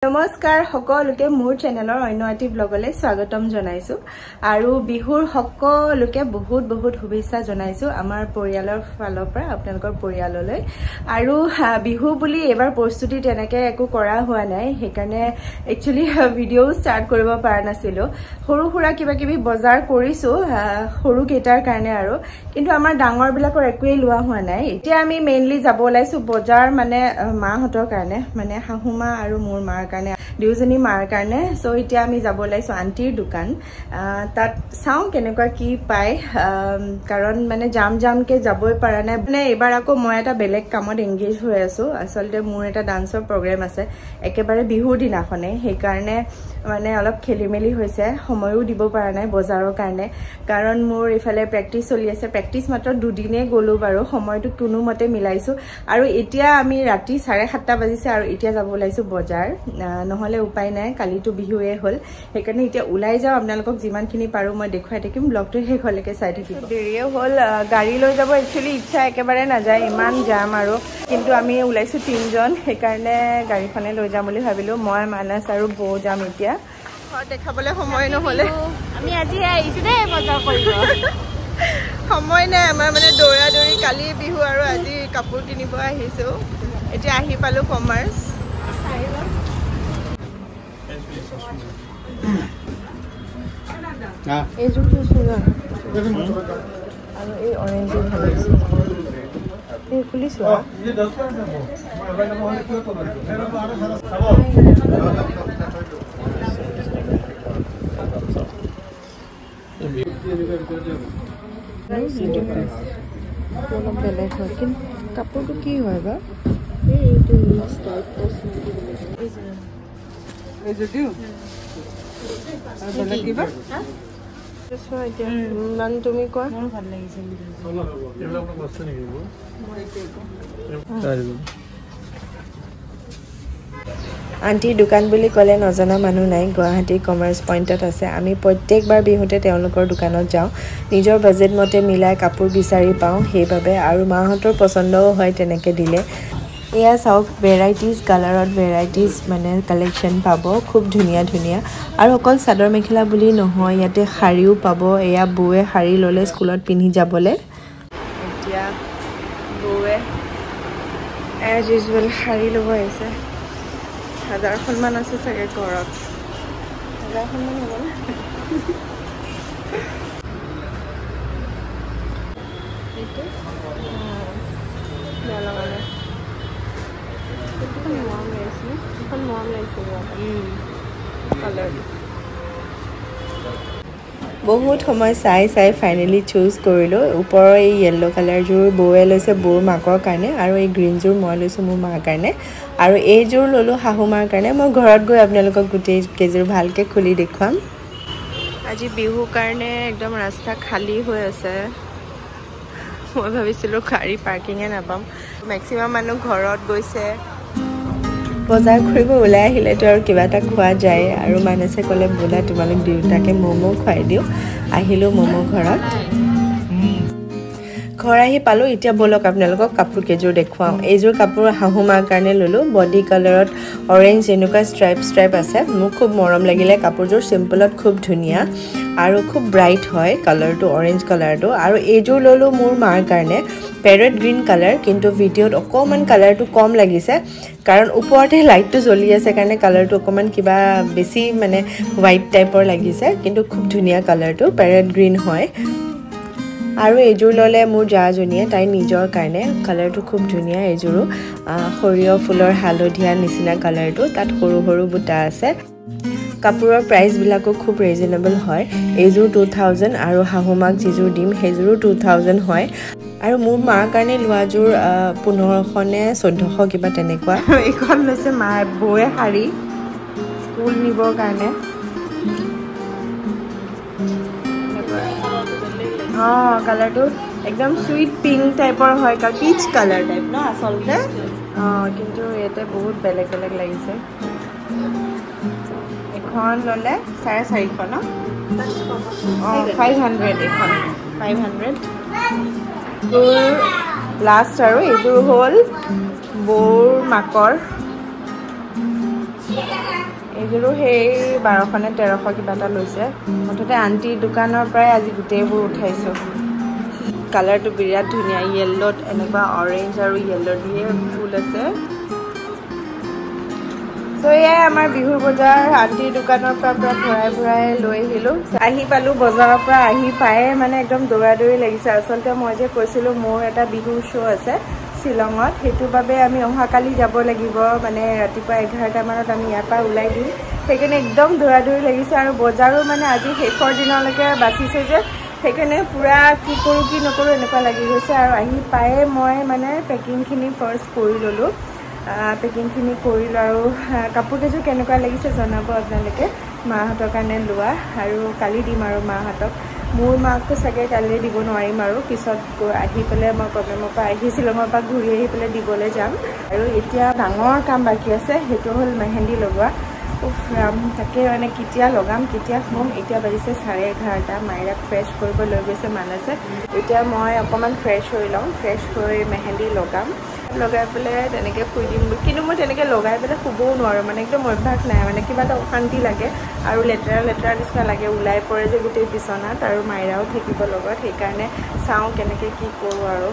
নমস্কাৰ সকলোকে মোৰ চেনেলৰ অন্যটি ব্লগলে স্বাগতম জনাইছো আৰু বিহুৰ সকলোকে বহুত বহুত শুভেচ্ছা জনাইছো আমাৰ পৰিয়ালৰ ফালৰ পৰা আপোনালোকৰ পৰিয়াললৈ আৰু বিহু বুলি এবাৰ প্ৰস্তুতি তেনেকে একো কৰা হোৱা নাই হেকাৰণে একচুয়ালি ভিডিও ষ্টাৰ্ট কৰিব পৰা নাছিলো সৰু সৰু কিবা কিবি বজাৰ কৰিছো সৰু কেটাৰ কাৰণে আৰু কিন্তু আমাৰ ডাঙৰ বিলাকৰ একোই লোৱা হোৱা নাই এতিয়া আমি মেইনলি যাব লাইছো বজাৰ মানে মাহঁতৰ কাৰণে মানে হাহুমা আৰু মোৰ মাৰ কাৰণে দুজনী মাৰ কাৰণে সো এতিয়া আমি যাব লাইছো আন্টিৰ দোকান তাত চাও কেনেকুৱা কি পায় কাৰণ মানে জাম কে যাবই পাৰা নাই মানে এবাৰ আকৌ মই এটা বেলেগ কামত এংগেজ হৈ আছো আসলতে মোৰ এটা ডান্সৰ প্ৰগ্ৰাম আছে একেবাৰে বিহুৰ দিনাখনে সেই কাৰণে মানে অলপ খেলিমেলি হৈছে সময়ও দিব পাৰা নাই বজাৰৰ কাৰণে কাৰণ মোৰ ইফালে প্ৰেক্টিস চলি আছে প্ৰেক্টিস মাত্ৰ দুদিনে গলো বাৰু সময়টো কোনো মতে মিলাইছো আৰু এতিয়া আমি ৰাতি 7:30 বাজিছে আৰু এতিয়া যাব লাইছো বজাৰ নহলে উপায় নাই কালিটো বিহুৱে হল হেকাৰণে এতিয়া উলাই যাও আপোনালোকক যিমানখিনি পাৰো মই দেখুৱাই থাকিম ব্লগটো শেষ হলৈকে চাই থাকিব দেৰিয়ে হল গাড়ী লৈ যাব একচুয়ালি ইচ্ছা একেবাৰে না যায় ইমান জাম আৰু কিন্তু আমি উলাইছো তিনজন হেকাৰণে গাড়ীখনে লৈ যাম বুলি ভাবিলো মই মানস আৰু বৌ যাম এতিয়া দেখাবলৈ সময় নহলে আমি আজি আহিছো দে বজাৰ কৰিব সময় নাই আমাৰ মানে দৌৰা দৌৰি কালি বিহু আৰু আজি কাপোৰ কিনিব আহিছো এতিয়া আহি পালো কমাৰ্চ এই জুটো সুন্দৰ আৰু এই অৰেঞ্জ ভাল আছে এই খুলিছো বেলেগ হয় কিন্তু কাপোৰটো কি হয় বা এইটো মিক্স টাইপ তুমি কোৱা ভাল লাগিছে আন্টিৰ দোকান বুলি ক'লে নজনা মানুহ নাই গুৱাহাটী কমাৰ্চ পইণ্টত আছে আমি প্ৰত্যেকবাৰ বিহুতে তেওঁলোকৰ দোকানত যাওঁ নিজৰ বাজেট মতে মিলাই কাপোৰ বিচাৰি পাওঁ সেইভাবে আৰু মাহঁতৰ পছন্দও হয় তেনেকৈ দিলে এয়া চাওক ভেৰাইটিজ কালাৰত ভেৰাইটিজ মানে কালেকশ্যন পাব খুব ধুনীয়া ধুনীয়া আৰু অকল চাদৰ মেখেলা বুলি নহয় ইয়াতে শাড়ীও পাব এয়া বৌৱে শাড়ী ল'লে স্কুলত পিন্ধি যাবলৈ এতিয়া বৌৱে এজ ইউজুৱেল শাড়ী ল'ব আহিছে 1000 মান আছে চাগে ঘৰত 1000 মান হ'ব না এইটো বহুত সময় চাই ফাইনেলি চুজ কৰিলো ওপৰৰ এই য়েল্লো কালাৰযোৰ বৌৱে লৈছে বৌৰ মাকৰ কাৰণে আৰু এই গ্ৰীনযোৰ মই লৈছো মোৰ মাৰ কাৰণে আৰু এইযোৰ ললো হাহুমাৰ কাৰণে মই ঘৰত গৈ আপোনালোকক গোটেই কেজোৰ ভালকে খুলি দেখুৱাম আজি বিহু কাৰণে একদম ৰাস্তা খালী হৈ আছে মই ভাবিছিলো গাড়ী পাৰ্কিঙে নাপাম মেক্সিমাম মানুহ ঘৰত গৈছে বজাৰ কৰিব ওলাই আহিলেতো আৰু কিবা এটা খোৱা যায় আৰু মানসে ক'লে বোলা তোমালোক দুটাকে ম'ম' খুৱাই দিওঁ আহিলো ম'ম' ঘৰত ঘৰ আহি পালো এতিয়া বলক আপোনালোকক কাপোৰ কেজোৰ দেখুৱাম এইযোৰ কাপোৰ হাহুমাৰ কাৰণে ললো বডি কালাৰত অৰেঞ্জ এনেকুৱা ষ্ট্ৰাইপ আছে মোক খুব মৰম লাগিলে কাপোৰযোৰ সিম্পলত খুব ধুনীয়া আৰু খুব ব্ৰাইট হয় কালাৰটো অৰেঞ্জ কালাৰটো আৰু এইযোৰ ললো মোৰ মাৰ কাৰণে প্যাৰেট গ্ৰীন কালাৰ কিন্তু ভিডিঅ'ত অকমান কালাৰটো কম লাগিছে কাৰণ ওপৰতে লাইটটো জ্বলি আছে কাৰণে কালাৰটো অকমান কিবা বেছি মানে হোৱাইট টাইপৰ লাগিছে কিন্তু খুব ধুনীয়া কালাৰটো প্যাৰেট গ্ৰীন হয় আৰু এইযোৰ ললে মোৰ জাজনীয়ে তাই নিজৰ কাৰণে কালাৰটো খুব ধুনীয়া এইযোৰো সৰিয়হ ফুলৰ হালধীয়া নিচিনা কালাৰটো তাত সৰু সৰু বুটা আছে কাপোৰৰ প্ৰাইস বিলাকো খুব ৰিজনেবল হয় এইযোৰ 2000 আৰু হাহুমাক যিযোৰ দিম সেইযোৰো 2000 হয় আৰু মোৰ মাৰ কাৰণে লোৱাযোৰ 1500 নে 1400 কিবা তেনেকুৱা এইখন লৈছে মা বৌৱে শাড়ী স্কুল নিবৰ কাৰণে কালাৰটো একদম সুইট পিংক টাইপৰ হয় পিচ কালাৰ টাইপ ন আসলতে কিন্তু ইয়াতে বহুত বেলেগ বেলেগ লাগিছে এখন ললে 450 ন 500 এখন 500 লাষ্ট আৰু এইটো হ'ল বৌৰ মাকৰ এইযোৰো সেই 1200 নে 1300 কিবা এটা লৈছে মুঠতে আন্টি দোকানৰ পৰাই আজি গোটেইবোৰ উঠাইছোঁ কালাৰটো বিৰাট ধুনীয়া য়েল্লোত এনেকুৱা অৰেঞ্জ আৰু য়েল্লো দিয়ে ফুল আছে সো এয়াই আমাৰ বিহুৰ বজাৰ আন্টিৰ দোকানৰ পৰা ভৰাই লৈ আহিলোঁ আহি পালোঁ বজাৰৰ পৰা আহি পায়ে মানে একদম দৌৰা-দৌৰি লাগিছে আচলতে মই যে কৈছিলোঁ মোৰ এটা বিহুৰ শ্ব' আছে শ্বিলঙত সেইটো বাবে আমি অহাকালি যাব লাগিব মানে ৰাতিপুৱা 11টা মানত আমি ইয়াৰ পৰা ওলাই দিম সেইকাৰণে একদম দৌৰা-দৌৰি লাগিছে আৰু বজাৰো মানে আজি শেষৰ দিনলৈকে বাচিছে যে সেইকাৰণে পুৰা কি কৰোঁ কি নকৰোঁ এনেকুৱা লাগি গৈছে আৰু আহি পায়ে মই মানে পেকিংখিনি ফাৰ্ষ্ট কৰি ল'লোঁ পেকিংখিনি কৰিলোঁ আৰু কাপোৰ কেইযোৰ কেনেকুৱা লাগিছে জনাব আপোনালোকে মাহঁতৰ কাৰণে লোৱা আৰু কালি দিম আৰু মাহঁতক মোৰ মাকটো চাগে কালি দিব নোৱাৰিম আৰু পিছত আহি পেলাই মই প্ৰগ্ৰেমৰ পৰা আহি শ্বিলঙৰ পৰা ঘূৰি আহি পেলাই দিবলৈ যাম আৰু এতিয়া ডাঙৰ কাম বাকী আছে সেইটো হ'ল মেহেন্দি লগোৱা তাকে মানে কেতিয়া লগাম কেতিয়া শুম এতিয়া বাজিছে 11:30 মাইৰাক ফ্ৰেছ কৰিব লৈ গৈছে মানছে এতিয়া মই অকণমান ফ্ৰেছ হৈ লওঁ ফ্ৰেছ হৈ মেহেন্দি লগাই পেলাই তেনেকৈ শুই দিম কিন্তু মই তেনেকৈ লগাই পেলাই শুবও নোৱাৰোঁ মানে একদম অভ্যাস নাই মানে কিবা এটা অশান্তি লাগে আৰু লেতেৰা নিচিনা লাগে ওলাই পৰে যে গোটেই বিচনাত আৰু মাইৰাও থাকিব লগত সেইকাৰণে চাওঁ কেনেকৈ কি কৰোঁ আৰু